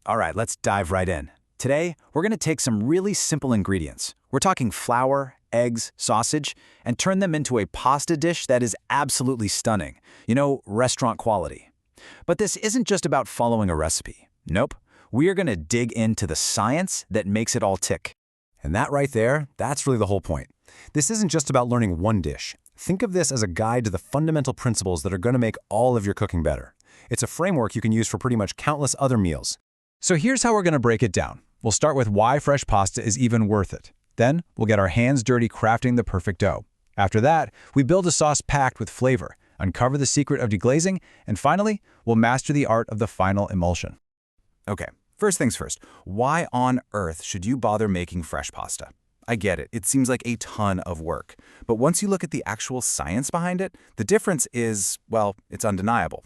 All right, let's dive right in. Today, we're going to take some really simple ingredients. We're talking flour, eggs, sausage, and turn them into a pasta dish that is absolutely stunning. You know, restaurant quality. But this isn't just about following a recipe. Nope. We are going to dig into the science that makes it all tick. And that right there, that's really the whole point. This isn't just about learning one dish. Think of this as a guide to the fundamental principles that are going to make all of your cooking better. It's a framework you can use for pretty much countless other meals. So here's how we're going to break it down. We'll start with why fresh pasta is even worth it. Then, we'll get our hands dirty crafting the perfect dough. After that, we build a sauce packed with flavor, uncover the secret of deglazing, and finally, we'll master the art of the final emulsion. Okay, first things first. Why on earth should you bother making fresh pasta? I get it. It seems like a ton of work. But once you look at the actual science behind it, the difference is, well, it's undeniable.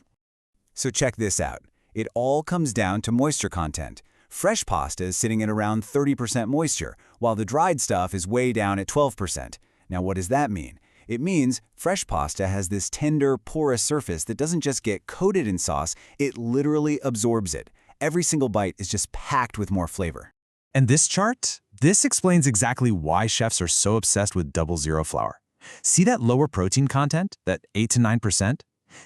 So check this out. It all comes down to moisture content. Fresh pasta is sitting at around 30% moisture, while the dried stuff is way down at 12%. Now, what does that mean? It means fresh pasta has this tender, porous surface that doesn't just get coated in sauce, it literally absorbs it. Every single bite is just packed with more flavor. And this chart? This explains exactly why chefs are so obsessed with 00 flour. See that lower protein content, that 8 to 9%?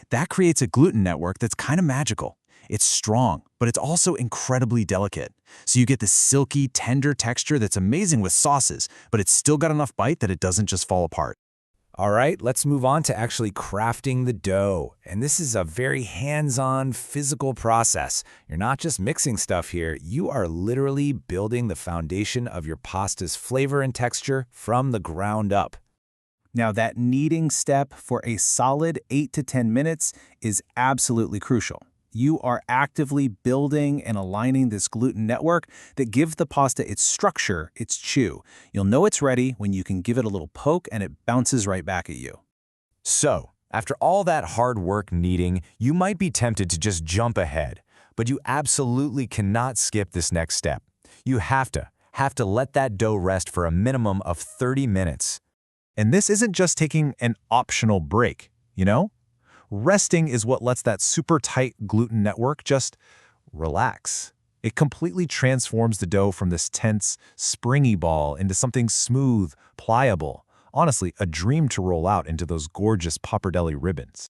That creates a gluten network that's kind of magical. It's strong, but it's also incredibly delicate. So you get this silky, tender texture that's amazing with sauces, but it's still got enough bite that it doesn't just fall apart. All right, let's move on to actually crafting the dough. And this is a very hands-on, physical process. You're not just mixing stuff here, you are literally building the foundation of your pasta's flavor and texture from the ground up. Now, that kneading step for a solid 8 to 10 minutes is absolutely crucial. You are actively building and aligning this gluten network that gives the pasta its structure, its chew. You'll know it's ready when you can give it a little poke and it bounces right back at you. So, after all that hard work kneading, you might be tempted to just jump ahead. But you absolutely cannot skip this next step. You have to let that dough rest for a minimum of 30 minutes. And this isn't just taking an optional break, you know? Resting is what lets that super tight gluten network just relax. It completely transforms the dough from this tense, springy ball into something smooth, pliable. Honestly, a dream to roll out into those gorgeous pappardelle ribbons.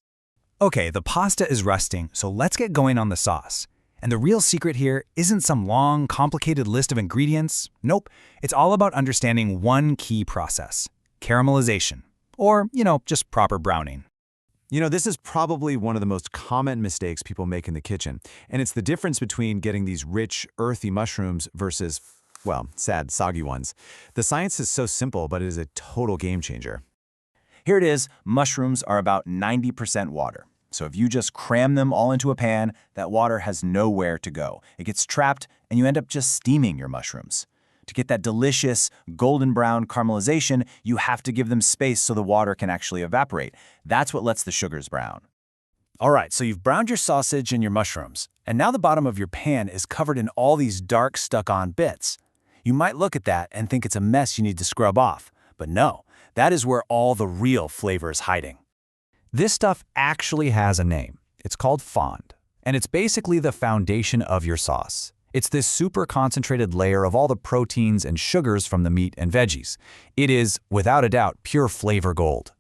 Okay, the pasta is resting, so let's get going on the sauce. And the real secret here isn't some long, complicated list of ingredients. Nope, it's all about understanding one key process: caramelization, or, just proper browning. You know, this is probably one of the most common mistakes people make in the kitchen, and it's the difference between getting these rich, earthy mushrooms versus, well, sad, soggy ones. The science is so simple, but it is a total game changer. Here it is. Mushrooms are about 90% water. So if you just cram them all into a pan, that water has nowhere to go. It gets trapped, and you end up just steaming your mushrooms. To get that delicious, golden brown caramelization, you have to give them space so the water can actually evaporate. That's what lets the sugars brown. All right, so you've browned your sausage and your mushrooms, and now the bottom of your pan is covered in all these dark, stuck-on bits. You might look at that and think it's a mess you need to scrub off, but no, that is where all the real flavor is hiding. This stuff actually has a name. It's called fond, and it's basically the foundation of your sauce. It's this super concentrated layer of all the proteins and sugars from the meat and veggies. It is, without a doubt, pure flavor gold.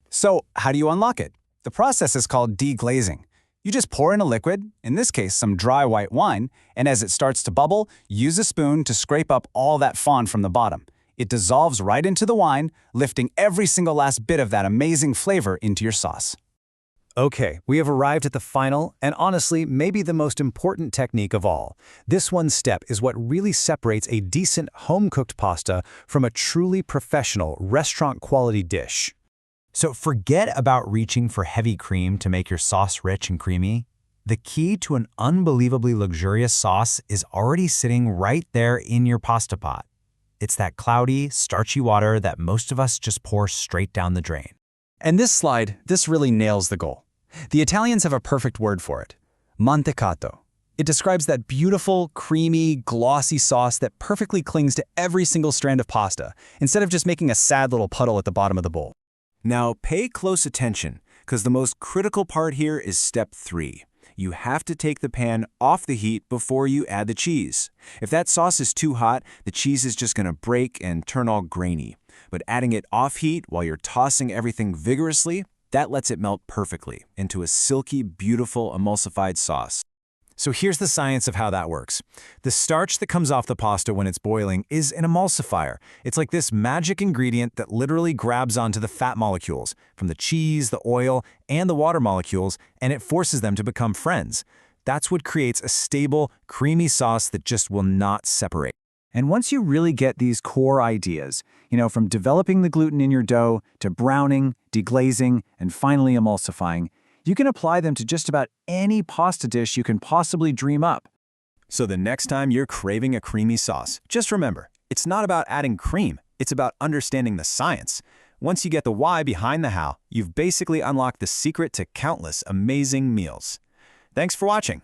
So, how do you unlock it? The process is called deglazing. You just pour in a liquid, in this case some dry white wine, and as it starts to bubble, use a spoon to scrape up all that fond from the bottom. It dissolves right into the wine, lifting every single last bit of that amazing flavor into your sauce. Okay, we have arrived at the final, and honestly, maybe the most important technique of all. This one step is what really separates a decent home-cooked pasta from a truly professional, restaurant-quality dish. So forget about reaching for heavy cream to make your sauce rich and creamy. The key to an unbelievably luxurious sauce is already sitting right there in your pasta pot. It's that cloudy, starchy water that most of us just pour straight down the drain. And this slide, this really nails the goal. The Italians have a perfect word for it: mantecato. It describes that beautiful, creamy, glossy sauce that perfectly clings to every single strand of pasta, instead of just making a sad little puddle at the bottom of the bowl. Now, pay close attention, because the most critical part here is step 3. You have to take the pan off the heat before you add the cheese. If that sauce is too hot, the cheese is just going to break and turn all grainy. But adding it off heat while you're tossing everything vigorously, that lets it melt perfectly into a silky, beautiful emulsified sauce. So here's the science of how that works. The starch that comes off the pasta when it's boiling is an emulsifier. It's like this magic ingredient that literally grabs onto the fat molecules from the cheese, the oil, and the water molecules, and it forces them to become friends. That's what creates a stable, creamy sauce that just will not separate. And once you really get these core ideas, from developing the gluten in your dough to browning, deglazing, and finally emulsifying, you can apply them to just about any pasta dish you can possibly dream up. So the next time you're craving a creamy sauce, just remember, it's not about adding cream, it's about understanding the science. Once you get the why behind the how, you've basically unlocked the secret to countless amazing meals. Thanks for watching.